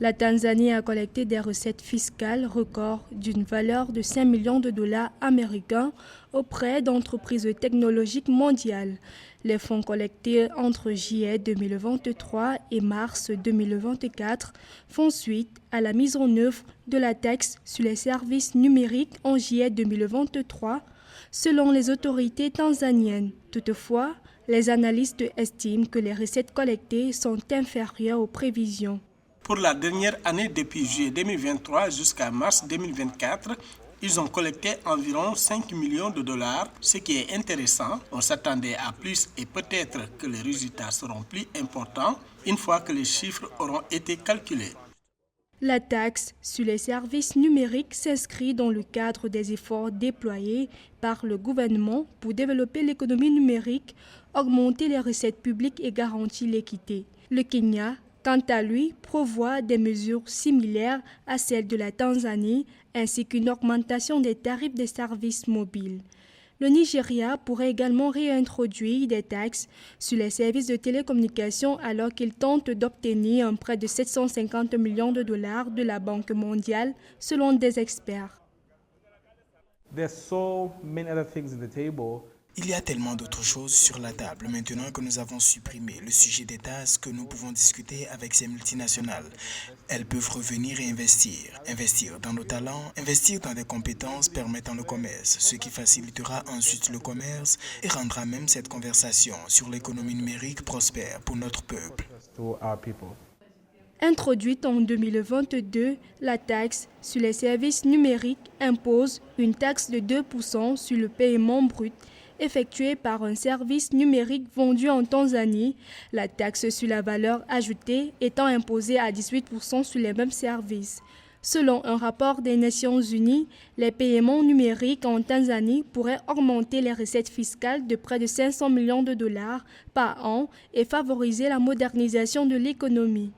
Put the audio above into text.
La Tanzanie a collecté des recettes fiscales records d'une valeur de 5 millions de dollars américains auprès d'entreprises technologiques mondiales. Les fonds collectés entre juillet 2023 et mars 2024 font suite à la mise en œuvre de la taxe sur les services numériques en juillet 2023, selon les autorités tanzaniennes. Toutefois, les analystes estiment que les recettes collectées sont inférieures aux prévisions. Pour la dernière année, depuis juillet 2023 jusqu'à mars 2024, ils ont collecté environ 5 millions de dollars, ce qui est intéressant. On s'attendait à plus et peut-être que les résultats seront plus importants une fois que les chiffres auront été calculés. La taxe sur les services numériques s'inscrit dans le cadre des efforts déployés par le gouvernement pour développer l'économie numérique, augmenter les recettes publiques et garantir l'équité. Le Kenya, quant à lui, prévoit des mesures similaires à celles de la Tanzanie, ainsi qu'une augmentation des tarifs des services mobiles. Le Nigeria pourrait également réintroduire des taxes sur les services de télécommunication alors qu'il tente d'obtenir un prêt de 750 millions de dollars de la Banque mondiale, selon des experts. Il y a tellement d'autres choses sur la table maintenant que nous avons supprimé le sujet des taxes que nous pouvons discuter avec ces multinationales. Elles peuvent revenir et investir dans nos talents, investir dans des compétences permettant le commerce, ce qui facilitera ensuite le commerce et rendra même cette conversation sur l'économie numérique prospère pour notre peuple. Introduite en 2022, la taxe sur les services numériques impose une taxe de 2% sur le paiement brut effectué par un service numérique vendu en Tanzanie, la taxe sur la valeur ajoutée étant imposée à 18% sur les mêmes services. Selon un rapport des Nations Unies, les paiements numériques en Tanzanie pourraient augmenter les recettes fiscales de près de 500 millions de dollars par an et favoriser la modernisation de l'économie.